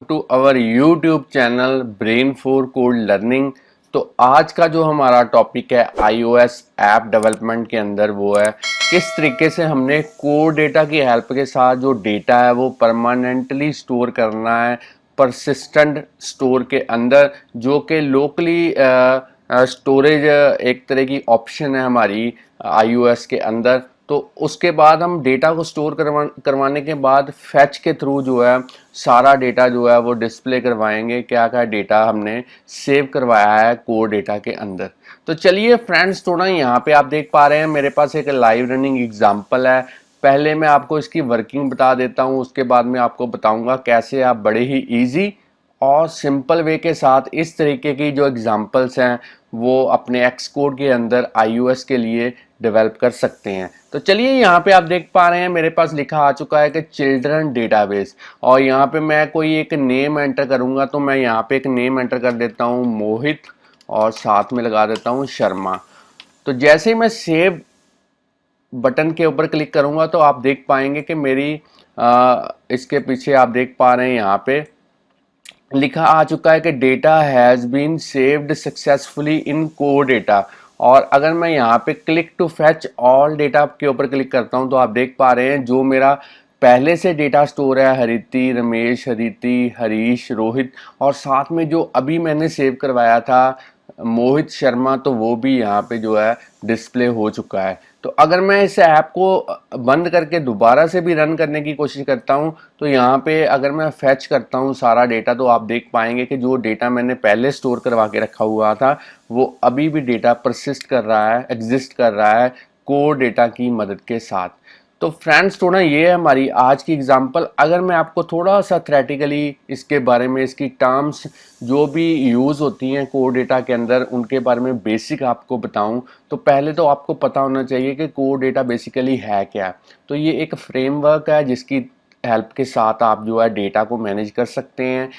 To our YouTube channel brain for code learning. तो आज का जो हमारा टॉपिक है iOS ऐप डेवलपमेंट के अंदर वो है किस तरीके से हमने कोड डेटा की हेल्प के साथ जो डेटा है वो परमानेंटली स्टोर करना है परसिस्टेंट स्टोर के अंदर, जो कि लोकली स्टोरेज एक तरह की ऑप्शन है हमारी iOS के अंदर। तो उसके बाद हम डेटा को स्टोर करवाने के बाद फैच के थ्रू जो है सारा डेटा जो है वो डिस्प्ले करवाएंगे, क्या क्या डेटा हमने सेव करवाया है कोड डेटा के अंदर। तो चलिए फ्रेंड्स, थोड़ा यहाँ पे आप देख पा रहे हैं मेरे पास एक लाइव रनिंग एग्जांपल है। पहले मैं आपको इसकी वर्किंग बता देता हूँ, उसके बाद मैं आपको बताऊंगा कैसे आप बड़े ही इजी और सिंपल वे के साथ इस तरीके की जो एग्जांपल्स हैं वो अपने एक्स कोड के अंदर iOS के लिए डेवलप कर सकते हैं। तो चलिए यहाँ पे आप देख पा रहे हैं मेरे पास लिखा आ चुका है कि चिल्ड्रन डेटाबेस, और यहाँ पे मैं कोई एक नेम एंटर करूँगा। तो मैं यहाँ पे एक नेम एंटर कर देता हूँ मोहित, और साथ में लगा देता हूँ शर्मा। तो जैसे ही मैं सेव बटन के ऊपर क्लिक करूँगा तो आप देख पाएंगे कि मेरी इसके पीछे आप देख पा रहे हैं यहाँ पे लिखा आ चुका है कि data has been saved successfully in code data. और अगर मैं यहाँ पे click to fetch all data के ऊपर क्लिक करता हूँ तो आप देख पा रहे हैं जो मेरा पहले से डेटा स्टोर है हरिति, रमेश, हरिति, हरीश, रोहित, और साथ में जो अभी मैंने सेव करवाया था मोहित शर्मा, तो वो भी यहाँ पे जो है डिस्प्ले हो चुका है। तो अगर मैं इस ऐप को बंद करके दोबारा से भी रन करने की कोशिश करता हूँ तो यहाँ पे अगर मैं फैच करता हूँ सारा डेटा तो आप देख पाएंगे कि जो डेटा मैंने पहले स्टोर करवा के रखा हुआ था वो अभी भी डेटा परसिस्ट कर रहा है, एग्जिस्ट कर रहा है कोड डेटा की मदद के साथ। तो फ्रेंड्स, थोड़ा ये है हमारी आज की एग्जांपल। अगर मैं आपको थोड़ा सा थ्रेटिकली इसके बारे में, इसकी टर्म्स जो भी यूज़ होती हैं कोड डेटा के अंदर, उनके बारे में बेसिक आपको बताऊं तो पहले तो आपको पता होना चाहिए कि कोड डेटा बेसिकली है क्या। तो ये एक फ्रेमवर्क है जिसकी हेल्प के साथ आप जो है डेटा को मैनेज कर सकते हैं।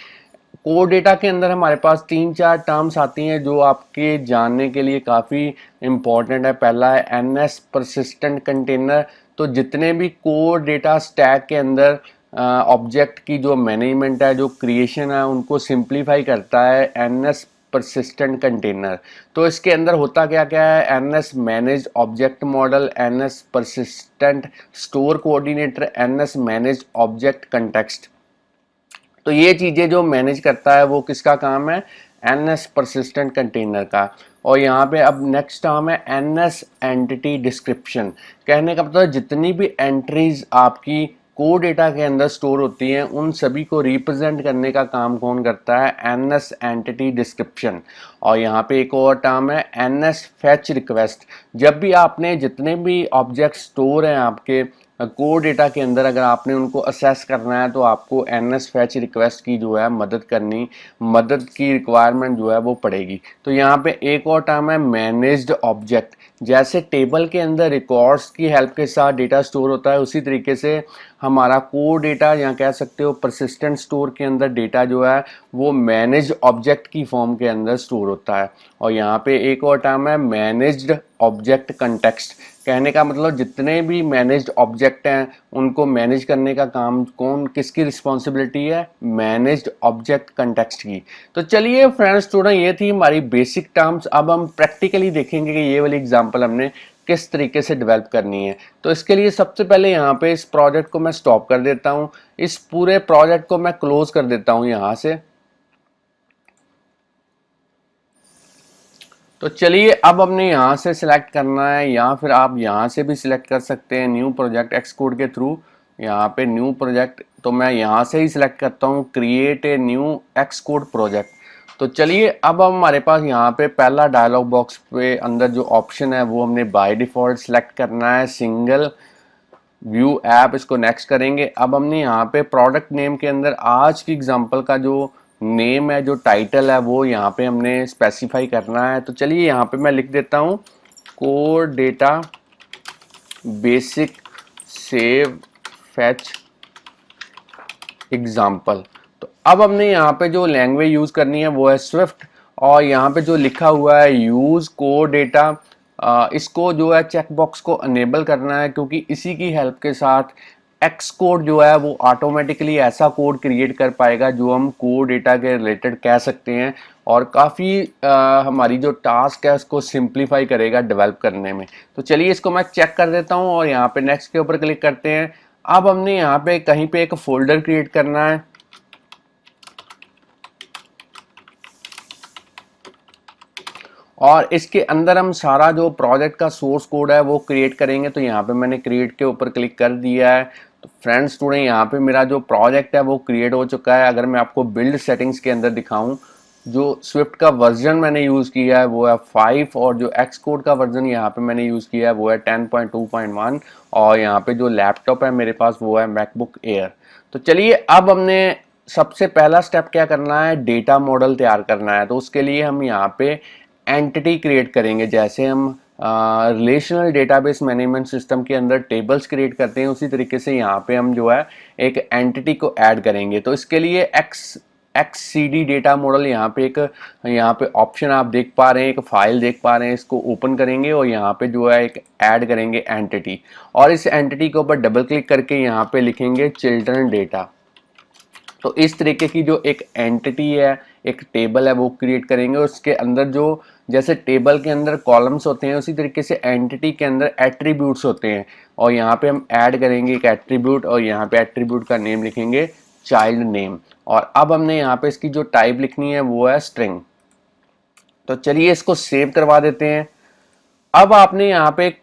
कोड डेटा के अंदर हमारे पास 3-4 टर्म्स आती हैं जो आपके जानने के लिए काफ़ी इम्पॉर्टेंट है। पहला है एनएस परसिस्टेंट कंटेनर। तो जितने भी कोड डेटा स्टैक के अंदर ऑब्जेक्ट की जो मैनेजमेंट है, जो क्रिएशन है, उनको सिंप्लीफाई करता है एनएस परसिस्टेंट कंटेनर। तो इसके अंदर होता क्या क्या है, NS manage object model, NS persistent store coordinator, NS manage object context. तो ये चीज़ें जो मैनेज करता है वो किसका काम है, एनएस परसिस्टेंट कंटेनर का। और यहाँ पे अब नेक्स्ट टर्म है एनएस एंटिटी डिस्क्रिप्शन। कहने का मतलब जितनी भी एंट्रीज आपकी कोड डेटा के अंदर स्टोर होती हैं उन सभी को रिप्रेजेंट करने का काम कौन करता है, एनएस एंटिटी डिस्क्रिप्शन। और यहाँ पे एक और टर्म है एनएस फैच रिक्वेस्ट। जब भी आपने जितने भी ऑब्जेक्ट स्टोर हैं आपके कोड डेटा के अंदर, अगर आपने उनको असेस करना है तो आपको एनएस फैच रिक्वेस्ट की जो है मदद की रिक्वायरमेंट जो है वो पड़ेगी। तो यहाँ पे एक और टर्म है मैनेज्ड ऑब्जेक्ट। जैसे टेबल के अंदर रिकॉर्ड्स की हेल्प के साथ डेटा स्टोर होता है, उसी तरीके से हमारा कोड डेटा, या कह सकते हो परसिस्टेंट स्टोर के अंदर डेटा जो है वो मैनेज ऑब्जेक्ट की फॉर्म के अंदर स्टोर होता है। और यहाँ पे एक और टर्म है मैनेज्ड ऑब्जेक्ट कंटेक्स्ट। कहने का मतलब जितने भी मैनेज्ड ऑब्जेक्ट हैं उनको मैनेज करने का काम किसकी रिस्पॉन्सिबिलिटी है, मैनेज्ड ऑब्जेक्ट कंटेक्स्ट की। तो चलिए फ्रेंड्स, थोड़ा ये थी हमारी बेसिक टर्म्स। अब हम प्रैक्टिकली देखेंगे कि ये वाली एग्जांपल हमने किस तरीके से डेवलप करनी है। तो इसके लिए सबसे पहले यहाँ पे इस प्रोजेक्ट को मैं स्टॉप कर देता हूँ, इस पूरे प्रोजेक्ट को मैं क्लोज कर देता हूँ यहाँ से। तो चलिए अब हमने यहाँ से सिलेक्ट करना है, या फिर आप यहाँ से भी सिलेक्ट कर सकते हैं न्यू प्रोजेक्ट एक्स कोड के थ्रू। यहाँ पे न्यू प्रोजेक्ट, तो मैं यहाँ से ही सिलेक्ट करता हूँ create a new x code project. तो चलिए अब हमारे पास यहाँ पे पहला डायलॉग बॉक्स पे अंदर जो ऑप्शन है वो हमने बाय डिफ़ॉल्ट सिलेक्ट करना है, सिंगल व्यू ऐप। इसको नेक्स्ट करेंगे। अब हमने यहाँ पे प्रोडक्ट नेम के अंदर आज की एग्जांपल का जो नेम है, जो टाइटल है, वो यहाँ पे हमने स्पेसिफाई करना है। तो चलिए यहाँ पे मैं लिख देता हूँ code data basic save fetch example. तो अब हमने यहाँ पे जो लैंग्वेज यूज़ करनी है वो है स्विफ्ट। और यहाँ पे जो लिखा हुआ है यूज़ कोड डेटा, इसको जो है चेक बॉक्स को अनेबल करना है, क्योंकि इसी की हेल्प के साथ एक्स कोड जो है वो ऑटोमेटिकली ऐसा कोड क्रिएट कर पाएगा जो हम कोड डेटा के रिलेटेड कह सकते हैं, और काफ़ी हमारी जो टास्क है उसको सिंप्लीफाई करेगा डेवलप करने में। तो चलिए इसको मैं चेक कर देता हूँ और यहाँ पे नेक्स्ट के ऊपर क्लिक करते हैं। अब हमने यहाँ पे कहीं पे एक फोल्डर क्रिएट करना है, और इसके अंदर हम सारा जो प्रोजेक्ट का सोर्स कोड है वो क्रिएट करेंगे। तो यहाँ पे मैंने क्रिएट के ऊपर क्लिक कर दिया है। तो फ्रेंड्स स्टूडेंट, यहाँ पे मेरा जो प्रोजेक्ट है वो क्रिएट हो चुका है। अगर मैं आपको बिल्ड सेटिंग्स के अंदर दिखाऊं, जो स्विफ्ट का वर्जन मैंने यूज़ किया है वो है 5, और जो एक्स कोड का वर्जन यहाँ पे मैंने यूज़ किया है वो है 10.2.1, और यहाँ पे जो लैपटॉप है मेरे पास वो है मैकबुक एयर। तो चलिए अब हमने सबसे पहला स्टेप क्या करना है, डेटा मॉडल तैयार करना है। तो उसके लिए हम यहाँ पे एंटिटी क्रिएट करेंगे। जैसे हम रिलेशनल डेटाबेस मैनेजमेंट सिस्टम के अंदर टेबल्स क्रिएट करते हैं, उसी तरीके से यहाँ पे हम जो है एक एंटिटी को ऐड करेंगे। तो इसके लिए एक्ससीडी डेटा मॉडल यहाँ पे ऑप्शन आप देख पा रहे हैं, एक फाइल देख पा रहे हैं, इसको ओपन करेंगे और यहाँ पे जो है एक ऐड करेंगे एंटिटी, और इस एंटिटी के ऊपर डबल क्लिक करके यहाँ पे लिखेंगे चिल्ड्रन डेटा। तो इस तरीके की जो एक एंटिटी है, एक टेबल है, वो क्रिएट करेंगे। उसके अंदर जो जैसे टेबल के अंदर कॉलम्स होते हैं उसी तरीके से एंटिटी के अंदर एट्रीब्यूट्स होते हैं, और यहाँ पे हम ऐड करेंगे एक एट्रीब्यूट, और यहाँ पे एट्रीब्यूट का नेम लिखेंगे चाइल्ड नेम। और अब हमने यहाँ पे इसकी जो टाइप लिखनी है वो है स्ट्रिंग। तो चलिए इसको सेव करवा देते हैं। अब आपने यहाँ पे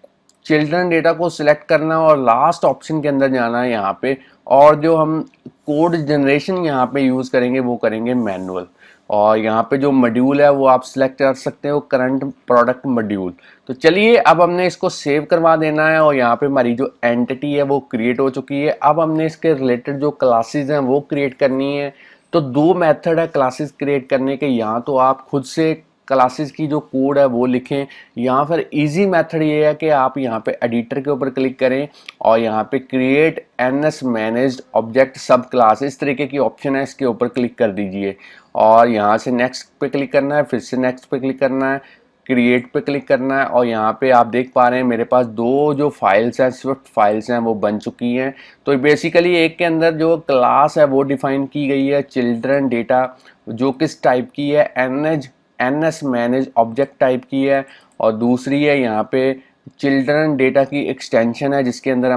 चिल्ड्रन डेटा को सिलेक्ट करना और लास्ट ऑप्शन के अंदर जाना है यहाँ पे, और जो हम कोड जनरेशन यहाँ पे यूज़ करेंगे वो करेंगे मैनुअल। और यहाँ पे जो मॉड्यूल है वो आप सिलेक्ट कर सकते हो, करंट प्रोडक्ट मॉड्यूल। तो चलिए अब हमने इसको सेव करवा देना है, और यहाँ पे हमारी जो एंटिटी है वो क्रिएट हो चुकी है। अब हमने इसके रिलेटेड जो क्लासेस हैं वो क्रिएट करनी है। तो दो मेथड है क्लासेस क्रिएट करने के, यहाँ तो आप खुद से क्लासेस की जो कोड है वो लिखें, या फिर इजी मेथड ये है कि आप यहाँ पे एडिटर के ऊपर क्लिक करें और यहाँ पे क्रिएट एनएस मैनेज्ड ऑब्जेक्ट सब क्लास, इस तरीके की ऑप्शन है, इसके ऊपर क्लिक कर दीजिए और यहाँ से नेक्स्ट पे क्लिक करना है, फिर से नेक्स्ट पे क्लिक करना है, क्रिएट पे क्लिक करना है। और यहाँ पे आप देख पा रहे हैं मेरे पास दो जो फाइल्स हैं, स्विफ्ट फाइल्स हैं, वो बन चुकी हैं। तो बेसिकली एक के अंदर जो क्लास है वो डिफाइन की गई है चिल्ड्रन डेटा, जो किस टाइप की है, एनएस मैनेज ऑब्जेक्ट टाइप की है, और दूसरी है यहाँ पे चिल्ड्रन डेटा की एक्सटेंशन है, जिसके अंदर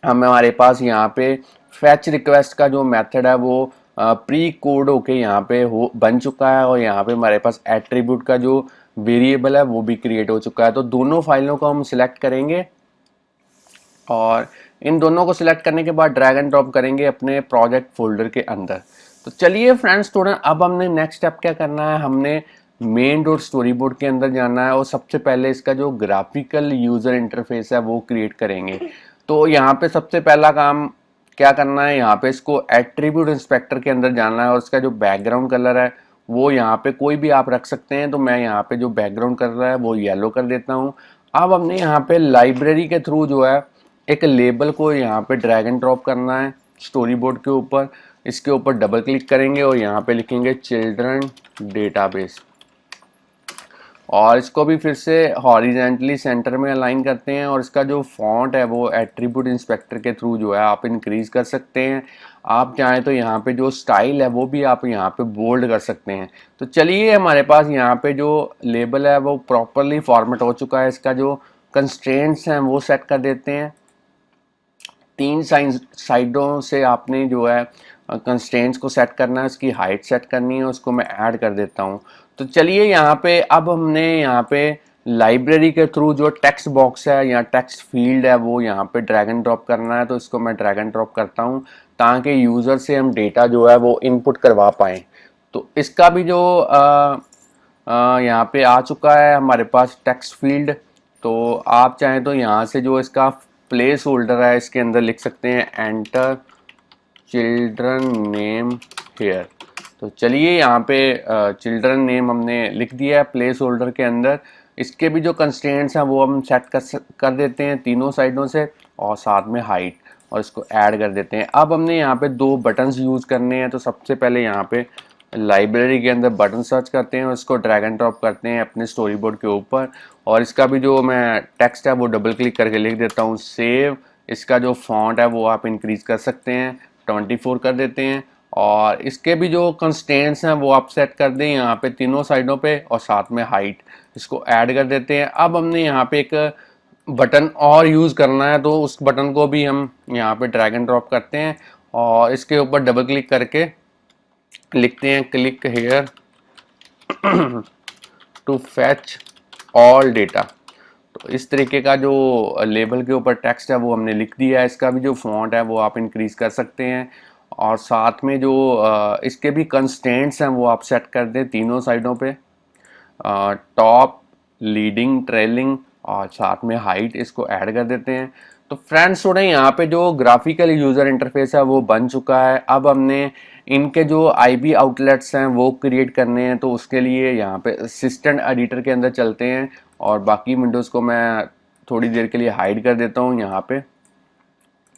हमारे पास यहाँ पे फैच रिक्वेस्ट का जो मेथड है वो प्री कोड होके यहाँ पे हो बन चुका है, और यहाँ पे हमारे पास एट्रीब्यूट का जो वेरिएबल है वो भी क्रिएट हो चुका है। तो दोनों फाइलों को हम सिलेक्ट करेंगे, और इन दोनों को सिलेक्ट करने के बाद ड्रैग एंड ड्रॉप करेंगे अपने प्रोजेक्ट फोल्डर के अंदर। तो चलिए फ्रेंड्स स्टूडेंट, अब हमने नेक्स्ट स्टेप क्या करना है, हमने मेन डॉट स्टोरी बोर्ड के अंदर जाना है, और सबसे पहले इसका जो ग्राफिकल यूजर इंटरफेस है वो क्रिएट करेंगे। तो यहाँ पे सबसे पहला काम क्या करना है, यहाँ पे इसको एट्रीब्यूट इंस्पेक्टर के अंदर जाना है, और इसका जो बैकग्राउंड कलर है वो यहाँ पे कोई भी आप रख सकते हैं। तो मैं यहाँ पे जो बैकग्राउंड कलर है वो येलो कर देता हूँ। अब हमने यहाँ पे लाइब्रेरी के थ्रू जो है एक लेबल को यहाँ पे ड्रैग एंड ड्रॉप करना है स्टोरी बोर्ड के ऊपर। इसके ऊपर डबल क्लिक करेंगे और यहाँ पे लिखेंगे चिल्ड्रन डेटाबेस, और इसको भी फिर से हॉरिजेंटली सेंटर में अलाइन करते हैं, और इसका जो फॉन्ट है वो एट्रीब्यूट इंस्पेक्टर के थ्रू जो है आप इंक्रीज कर सकते हैं। आप चाहें तो यहाँ पे जो स्टाइल है वो भी आप यहाँ पे बोल्ड कर सकते हैं। तो चलिए हमारे पास यहाँ पे जो लेबल है वो प्रॉपरली फॉर्मेट हो चुका है। इसका जो कंस्ट्रेंट्स हैं वो सेट कर देते हैं। तीन साइडों से आपने जो है कंस्ट्रेंट्स को सेट करना है, उसकी हाइट सेट करनी है, उसको मैं ऐड कर देता हूँ। तो चलिए यहाँ पे अब हमने यहाँ पे लाइब्रेरी के थ्रू जो टेक्स्ट बॉक्स है या टेक्स्ट फील्ड है वो यहाँ पे ड्रैग एंड ड्रॉप करना है। तो इसको मैं ड्रैग एंड ड्रॉप करता हूँ ताकि यूज़र से हम डेटा जो है वो इनपुट करवा पाएँ। तो इसका भी जो यहाँ पे आ चुका है हमारे पास टेक्स्ट फील्ड। तो आप चाहें तो यहाँ से जो इसका प्लेस होल्डर है इसके अंदर लिख सकते हैं एंटर चिल्ड्रन नेम हेयर। तो चलिए यहाँ पे चिल्ड्रन नेम हमने लिख दिया है प्लेस होल्डर के अंदर। इसके भी जो कंस्ट्रेंट्स हैं वो हम सेट कर देते हैं तीनों साइडों से, और साथ में हाइट, और इसको ऐड कर देते हैं। अब हमने यहाँ पे दो बटन्स यूज़ करने हैं। तो सबसे पहले यहाँ पे लाइब्रेरी के अंदर बटन सर्च करते हैं और इसको ड्रैग एंड ड्रॉप करते हैं अपने स्टोरी बोर्ड के ऊपर, और इसका भी जो मैं टेक्स्ट है वो डबल क्लिक करके लिख देता हूँ सेव इसका जो फॉन्ट है वो आप इंक्रीज कर सकते हैं, 24 कर देते हैं। और इसके भी जो कंस्ट्रेंट्स हैं वो आप सेट कर दें यहाँ पे तीनों साइडों पे, और साथ में हाइट इसको ऐड कर देते हैं। अब हमने यहाँ पे एक बटन और यूज़ करना है, तो उस बटन को भी हम यहाँ पे ड्रैग एंड ड्रॉप करते हैं और इसके ऊपर डबल क्लिक करके लिखते हैं click here to fetch all data. तो इस तरीके का जो लेबल के ऊपर टेक्स्ट है वो हमने लिख दिया है। इसका भी जो फॉन्ट है वो आप इंक्रीज कर सकते हैं, और साथ में जो इसके भी कंस्ट्रेंट्स हैं वो आप सेट कर दें तीनों साइडों पे, टॉप, लीडिंग, ट्रेलिंग और साथ में हाइट इसको ऐड कर देते हैं। तो फ्रेंड्स थोड़े यहाँ पे जो ग्राफिकल यूज़र इंटरफेस है वो बन चुका है। अब हमने इनके जो आईबी आउटलेट्स हैं वो क्रिएट करने हैं, तो उसके लिए यहाँ पे असिस्टेंट एडिटर के अंदर चलते हैं और बाकी विंडोज़ को मैं थोड़ी देर के लिए हाइड कर देता हूँ। यहाँ पे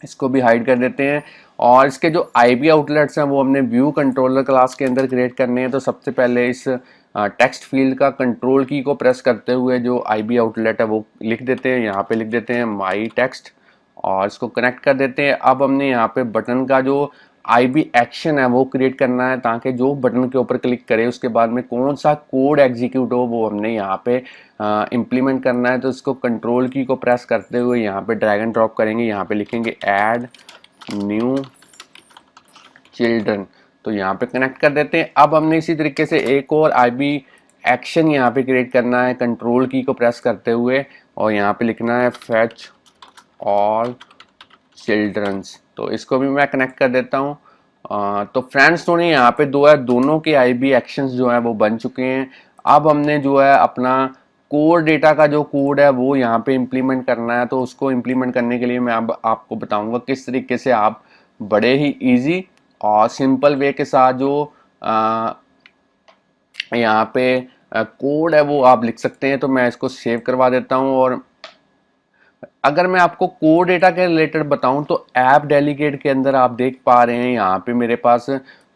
इसको भी हाइड कर देते हैं, और इसके जो आईबी आउटलेट्स हैं वो हमने व्यू कंट्रोलर क्लास के अंदर क्रिएट करने हैं। तो सबसे पहले इस टेक्स्ट फील्ड का कंट्रोल की को प्रेस करते हुए जो आईबी आउटलेट है वो लिख देते हैं, यहाँ पे लिख देते हैं माई टेक्स्ट और इसको कनेक्ट कर देते हैं। अब हमने यहाँ पे बटन का जो आईबी एक्शन है वो क्रिएट करना है, ताकि जो बटन के ऊपर क्लिक करे उसके बाद में कौन सा कोड एग्जीक्यूट हो वो हमने यहाँ पे इम्प्लीमेंट करना है। तो इसको कंट्रोल की को प्रेस करते हुए यहाँ पे ड्रैग एंड ड्रॉप करेंगे, यहाँ पे लिखेंगे ऐड न्यू चिल्ड्रन, तो यहाँ पे कनेक्ट कर देते हैं। अब हमने इसी तरीके से एक और आईबी एक्शन यहाँ पे क्रिएट करना है, कंट्रोल की को प्रेस करते हुए, और यहाँ पे लिखना है फैच ऑल चिल्ड्रंस। तो इसको भी मैं कनेक्ट कर देता हूँ। तो फ्रेंड्स थोड़े यहाँ पे दो है, दोनों के आईबी एक्शंस जो है वो बन चुके हैं। अब हमने जो है अपना कोर डेटा का जो कोड है वो यहाँ पे इम्प्लीमेंट करना है। तो उसको इम्प्लीमेंट करने के लिए मैं अब आपको बताऊंगा किस तरीके से आप बड़े ही इजी और सिंपल वे के साथ जो यहाँ पे कोड है वो आप लिख सकते हैं। तो मैं इसको सेव करवा देता हूँ, और अगर मैं आपको कोर डेटा के रिलेटेड बताऊं तो ऐप डेलीगेट के अंदर आप देख पा रहे हैं यहाँ पे मेरे पास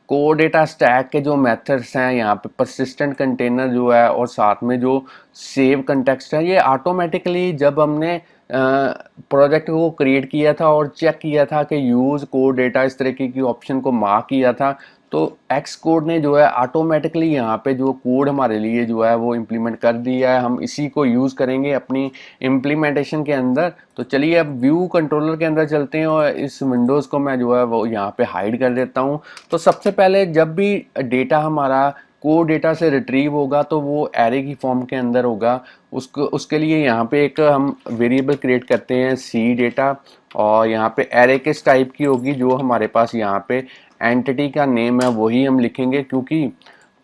कोर डेटा स्टैक के जो मेथड्स हैं, यहाँ पे परसिस्टेंट कंटेनर जो है और साथ में जो सेव कंटेक्स्ट है, ये ऑटोमेटिकली जब हमने प्रोजेक्ट को क्रिएट किया था और चेक किया था कि यूज़ कोर डेटा इस तरीके की ऑप्शन को मार्क किया था, तो एक्स कोड ने जो है ऑटोमेटिकली यहाँ पे जो कोड हमारे लिए जो है वो इम्प्लीमेंट कर दिया है। हम इसी को यूज़ करेंगे अपनी इम्प्लीमेंटेशन के अंदर। तो चलिए अब व्यू कंट्रोलर के अंदर चलते हैं, और इस विंडोज़ को मैं जो है वो यहाँ पे हाइड कर देता हूँ। तो सबसे पहले जब भी डेटा हमारा कोड डेटा से रिट्रीव होगा तो वो एरे की फॉर्म के अंदर होगा। उसके लिए यहाँ पे एक हम वेरिएबल क्रिएट करते हैं सी डेटा, और यहाँ पे एरे किस टाइप की होगी, जो हमारे पास यहाँ पे एंटिटी का नेम है वही हम लिखेंगे, क्योंकि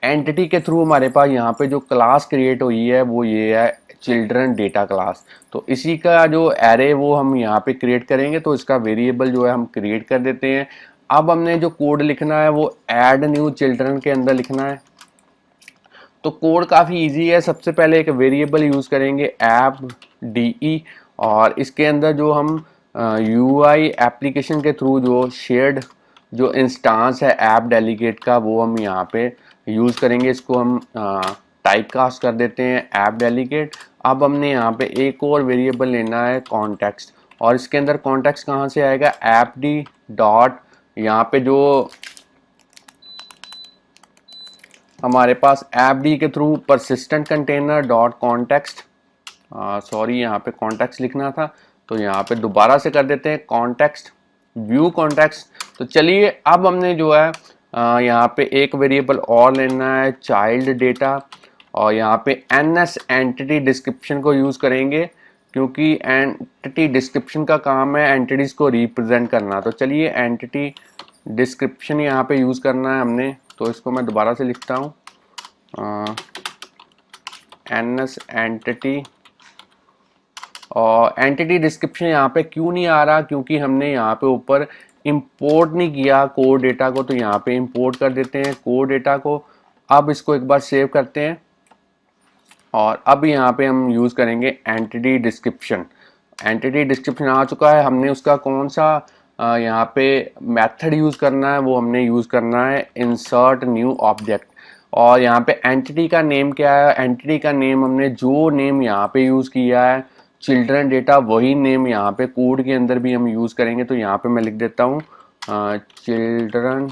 एंटिटी के थ्रू हमारे पास यहाँ पे जो क्लास क्रिएट हुई है वो ये है चिल्ड्रन डेटा क्लास। तो इसी का जो एरे वो हम यहाँ पे क्रिएट करेंगे, तो इसका वेरिएबल जो है हम क्रिएट कर देते हैं। अब हमने जो कोड लिखना है वो ऐड न्यू चिल्ड्रन के अंदर लिखना है। तो कोड काफ़ी इजी है। सबसे पहले एक वेरिएबल यूज़ करेंगे ऐप डी, और इसके अंदर जो हम यूआई एप्लीकेशन के थ्रू जो शेयर्ड जो इंस्टांस है ऐप डेलीगेट का वो हम यहाँ पे यूज़ करेंगे। इसको हम टाइप कास्ट कर देते हैं ऐप डेलीगेट। अब हमने यहाँ पे एक और वेरिएबल लेना है कॉन्टेक्स्ट, और इसके अंदर कॉन्टेक्स्ट कहाँ से आएगा, ऐप डी डॉट, यहाँ पे जो हमारे पास ऐप डी के through persistent container dot context, sorry यहाँ पे कॉन्टेक्स्ट लिखना था, तो यहाँ पे दोबारा से कर देते हैं कॉन्टेक्स्ट व्यू कॉन्टेक्स्ट। तो चलिए अब हमने जो है यहाँ पे एक वेरिएबल और लेना है चाइल्ड डेटा, और यहाँ पे एनएस एंटिटी डिस्क्रिप्शन को यूज़ करेंगे, क्योंकि एंटिटी डिस्क्रिप्शन का काम है एंटिटीज को रिप्रेजेंट करना। तो चलिए एंटिटी डिस्क्रिप्शन यहाँ पे यूज़ करना है हमने, तो इसको मैं दोबारा से लिखता हूँ एनएस एंटिटी, और एंटिटी डिस्क्रिप्शन यहाँ पे क्यों नहीं आ रहा, क्योंकि हमने यहाँ पे ऊपर इंपोर्ट नहीं किया कोड डेटा को। तो यहाँ पे इंपोर्ट कर देते हैं कोड डेटा को। अब इसको एक बार सेव करते हैं, और अब यहाँ पे हम यूज़ करेंगे एंटिटी डिस्क्रिप्शन। एंटिटी डिस्क्रिप्शन आ चुका है। हमने उसका कौन सा यहाँ पे मेथड यूज़ करना है, वो हमने यूज़ करना है इंसर्ट न्यू ऑब्जेक्ट। और यहाँ पे एंटिटी का नेम क्या है, एंटिटी का नेम हमने जो नेम यहाँ पे यूज़ किया है चिल्ड्रन डेटा, वही नेम यहाँ पे कोड के अंदर भी हम यूज़ करेंगे। तो यहाँ पे मैं लिख देता हूँ चिल्ड्रन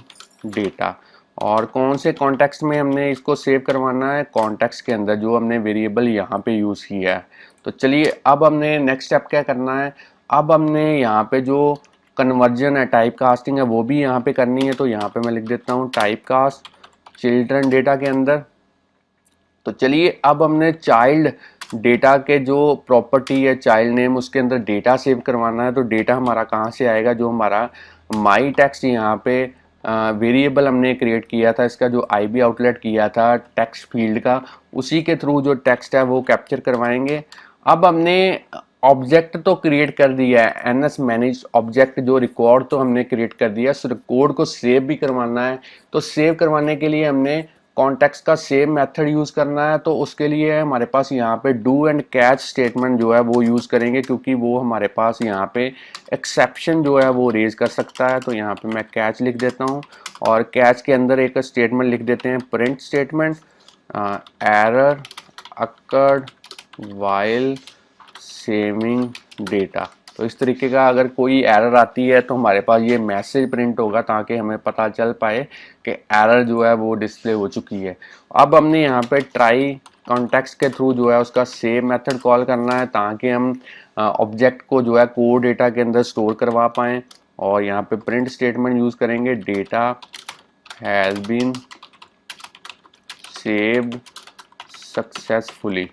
डेटा। और कौन से कॉन्टेक्स्ट में हमने इसको सेव करवाना है, कॉन्टेक्स्ट के अंदर जो हमने वेरिएबल यहाँ पे यूज़ किया है। तो चलिए अब हमने नेक्स्ट स्टेप क्या करना है, अब हमने यहाँ पे जो कन्वर्जन है, टाइप कास्टिंग है, वो भी यहाँ पे करनी है। तो यहाँ पे मैं लिख देता हूँ टाइप कास्ट चिल्ड्रन डेटा के अंदर। तो चलिए अब हमने चाइल्ड डेटा के जो प्रॉपर्टी है चाइल्ड नेम, उसके अंदर डेटा सेव करवाना है। तो डेटा हमारा कहाँ से आएगा, जो हमारा माई टेक्स्ट यहाँ पे वेरिएबल हमने क्रिएट किया था, इसका जो आईबी आउटलेट किया था टेक्स्ट फील्ड का, उसी के थ्रू जो टेक्स्ट है वो कैप्चर करवाएंगे। अब हमने ऑब्जेक्ट तो क्रिएट कर दिया है, एनएस मैनेज ऑब्जेक्ट जो रिकॉर्ड तो हमने क्रिएट कर दिया, उस रिकॉर्ड को सेव भी करवाना है। तो सेव करवाने के लिए हमने कॉन्टेक्स्ट का सेम मेथड यूज़ करना है। तो उसके लिए हमारे पास यहाँ पे डू एंड कैच स्टेटमेंट जो है वो यूज़ करेंगे, क्योंकि वो हमारे पास यहाँ पे एक्सेप्शन जो है वो रेज कर सकता है। तो यहाँ पे मैं कैच लिख देता हूँ और कैच के अंदर एक स्टेटमेंट लिख देते हैं print statement, error occurred while saving data. तो इस तरीके का अगर कोई एरर आती है तो हमारे पास ये मैसेज प्रिंट होगा, ताकि हमें पता चल पाए कि एरर जो है वो डिस्प्ले हो चुकी है। अब हमने यहाँ पे ट्राई कॉन्टेक्स्ट के थ्रू जो है उसका सेव मेथड कॉल करना है, ताकि हम ऑब्जेक्ट को जो है कोड डेटा के अंदर स्टोर करवा पाएँ। और यहाँ पे प्रिंट स्टेटमेंट यूज़ करेंगे, data has been saved successfully.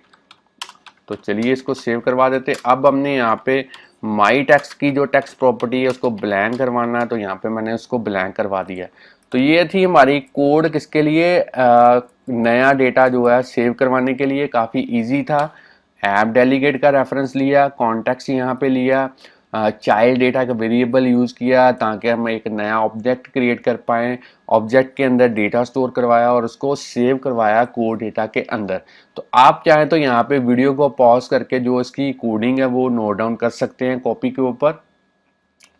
तो चलिए इसको सेव करवा देते। अब हमने यहाँ पे माई टेक्स्ट की जो टेक्स्ट प्रॉपर्टी है उसको ब्लैंक करवाना है। तो यहाँ पे मैंने उसको ब्लैंक करवा दिया। तो ये थी हमारी कोड किसके लिए, नया डेटा जो है सेव करवाने के लिए। काफ़ी इजी था। ऐप डेलीगेट का रेफरेंस लिया, कॉन्टेक्स्ट यहाँ पे लिया, चाइल्ड डेटा का वेरिएबल यूज़ किया ताकि हम एक नया ऑब्जेक्ट क्रिएट कर पाएँ, ऑब्जेक्ट के अंदर डेटा स्टोर करवाया और उसको सेव करवाया कोड डेटा के अंदर। तो आप चाहें तो यहाँ पे वीडियो को पॉज करके जो इसकी कोडिंग है वो नोट डाउन कर सकते हैं कॉपी के ऊपर।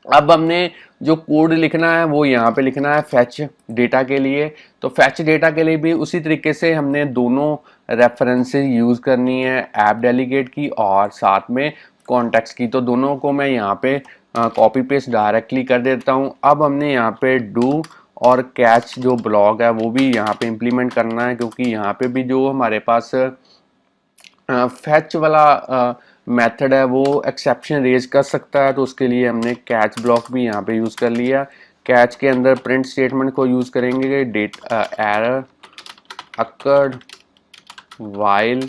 अब हमने जो कोड लिखना है वो यहाँ पे लिखना है फैच डेटा के लिए। तो फैच डेटा के लिए भी उसी तरीके से हमने दोनों रेफरेंसेस यूज़ करनी है, ऐप डेलीगेट की और साथ में कॉन्टेक्स्ट की। तो दोनों को मैं यहाँ पे कॉपी पेस्ट डायरेक्टली कर देता हूँ। अब हमने यहाँ पे डू और कैच जो ब्लॉक है वो भी यहाँ पे इम्प्लीमेंट करना है, क्योंकि यहाँ पे भी जो हमारे पास फैच वाला मेथड है वो एक्सेप्शन रेज कर सकता है। तो उसके लिए हमने कैच ब्लॉक भी यहाँ पे यूज़ कर लिया। कैच के अंदर प्रिंट स्टेटमेंट को यूज़ करेंगे, data error occurred while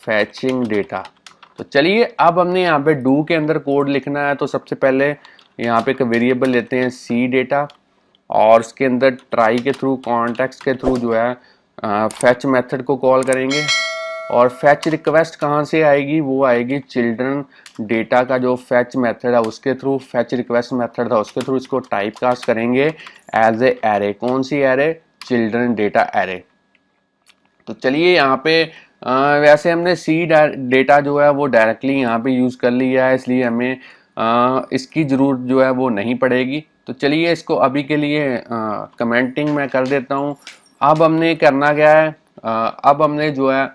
fetching data. तो चलिए अब हमने यहाँ पे डू के अंदर कोड लिखना है। तो सबसे पहले यहाँ पे एक वेरिएबल लेते हैं सी डेटा और उसके अंदर ट्राई के थ्रू कॉन्टेक्स्ट के थ्रू जो है फैच मेथड को कॉल करेंगे। और फैच रिक्वेस्ट कहाँ से आएगी, वो आएगी चिल्ड्रन डेटा का जो फैच मेथड है उसके थ्रू, फैच रिक्वेस्ट मेथड था उसके थ्रू इसको टाइप कास्ट करेंगे एज ए एरे। कौन सी एरे, चिल्ड्रन डेटा एरे। तो चलिए यहाँ पे वैसे हमने सी डेटा जो है वो डायरेक्टली यहाँ पे यूज़ कर लिया है, इसलिए हमें इसकी ज़रूरत जो है वो नहीं पड़ेगी। तो चलिए इसको अभी के लिए कमेंटिंग मैं कर देता हूँ। अब हमने करना क्या है, अब हमने जो है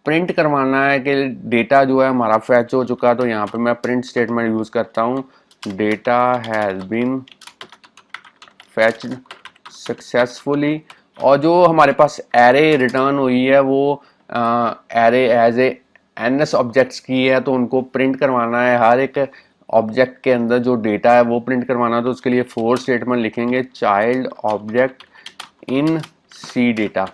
प्रिंट करवाना है कि डेटा जो है हमारा फैच हो चुका। तो यहाँ पे मैं प्रिंट स्टेटमेंट यूज़ करता हूँ, data has been fetched successfully. और जो हमारे पास एरे रिटर्न हुई है वो array as a NS objects की है, तो उनको प्रिंट करवाना है। हर एक ऑब्जेक्ट के अंदर जो डेटा है वो प्रिंट करवाना है। तो उसके लिए फोर स्टेटमेंट लिखेंगे, child object in C data.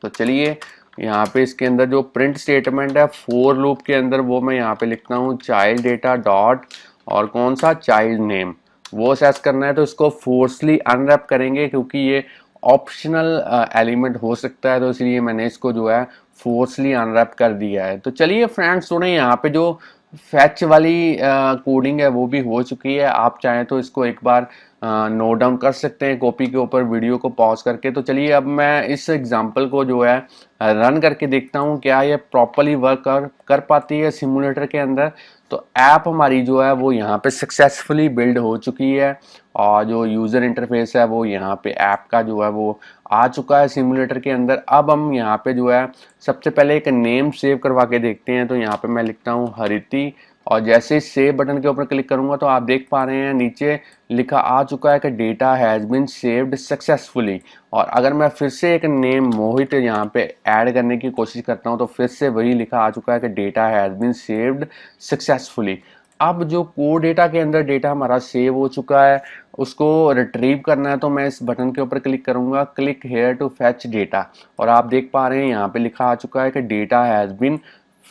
तो चलिए यहाँ पे इसके अंदर जो प्रिंट स्टेटमेंट है फोर लूप के अंदर वो मैं यहाँ पे लिखता हूँ चाइल्ड डेटा डॉट और कौन सा चाइल्ड नेम वो सेट करना है। तो इसको फोर्सली अनरैप करेंगे क्योंकि ये ऑप्शनल एलिमेंट हो सकता है, तो इसलिए मैंने इसको जो है फोर्सली अनरैप कर दिया है। तो चलिए फ्रेंड्स सुने, यहाँ पे जो फैच वाली कोडिंग है वो भी हो चुकी है। आप चाहें तो इसको एक बार नोट डाउन कर सकते हैं कॉपी के ऊपर वीडियो को पॉज करके। तो चलिए अब मैं इस एग्जांपल को जो है रन करके देखता हूँ क्या ये प्रॉपरली वर्क कर पाती है सिमुलेटर के अंदर। तो ऐप हमारी जो है वो यहाँ पे सक्सेसफुली बिल्ड हो चुकी है और जो यूज़र इंटरफेस है वो यहाँ पे ऐप का जो है वो आ चुका है सिमुलेटर के अंदर। अब हम यहाँ पे जो है सबसे पहले एक नेम सेव करवा के देखते हैं। तो यहाँ पे मैं लिखता हूँ हरिति और जैसे ही सेव बटन के ऊपर क्लिक करूंगा तो आप देख पा रहे हैं नीचे लिखा आ चुका है कि data has been saved successfully. और अगर मैं फिर से एक नेम मोहित यहाँ पे ऐड करने की कोशिश करता हूँ तो फिर से वही लिखा आ चुका है कि data has been saved successfully. अब जो कोड डेटा के अंदर डेटा हमारा सेव हो चुका है उसको रिट्रीव करना है तो मैं इस बटन के ऊपर क्लिक करूंगा, click here to fetch data. और आप देख पा रहे हैं यहाँ पे लिखा आ चुका है कि data has been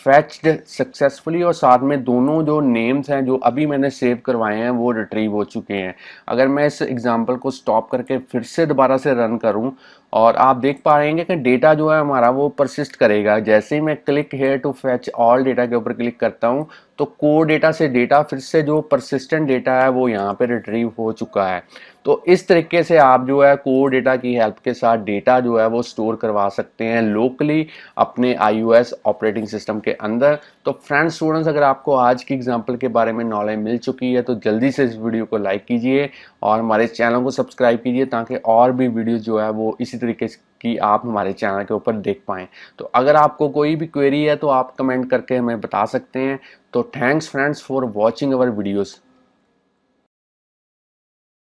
fetched successfully और साथ में दोनों जो नेम्स हैं जो अभी मैंने सेव करवाए हैं वो रिट्रीव हो चुके हैं। अगर मैं इस एग्जांपल को स्टॉप करके फिर से दोबारा से रन करूं और आप देख पाएंगे कि डेटा जो है हमारा वो परसिस्ट करेगा। जैसे ही मैं click here to fetch all data के ऊपर क्लिक करता हूं तो कोड डेटा से डेटा फिर से जो परसिस्टेंट डेटा है वो यहाँ पे रिट्रीव हो चुका है। तो इस तरीके से आप जो है कोड डेटा की हेल्प के साथ डेटा जो है वो स्टोर करवा सकते हैं लोकली अपने iOS ऑपरेटिंग सिस्टम के अंदर। तो फ्रेंड्स स्टूडेंट्स, अगर आपको आज की एग्जांपल के बारे में नॉलेज मिल चुकी है तो जल्दी से इस वीडियो को लाइक कीजिए और हमारे चैनल को सब्सक्राइब कीजिए ताकि और भी वीडियो जो है वो इसी तरीके की आप हमारे चैनल के ऊपर देख पाएँ। तो अगर आपको कोई भी क्वेरी है तो आप कमेंट करके हमें बता सकते हैं। तो thanks friends for watching our videos.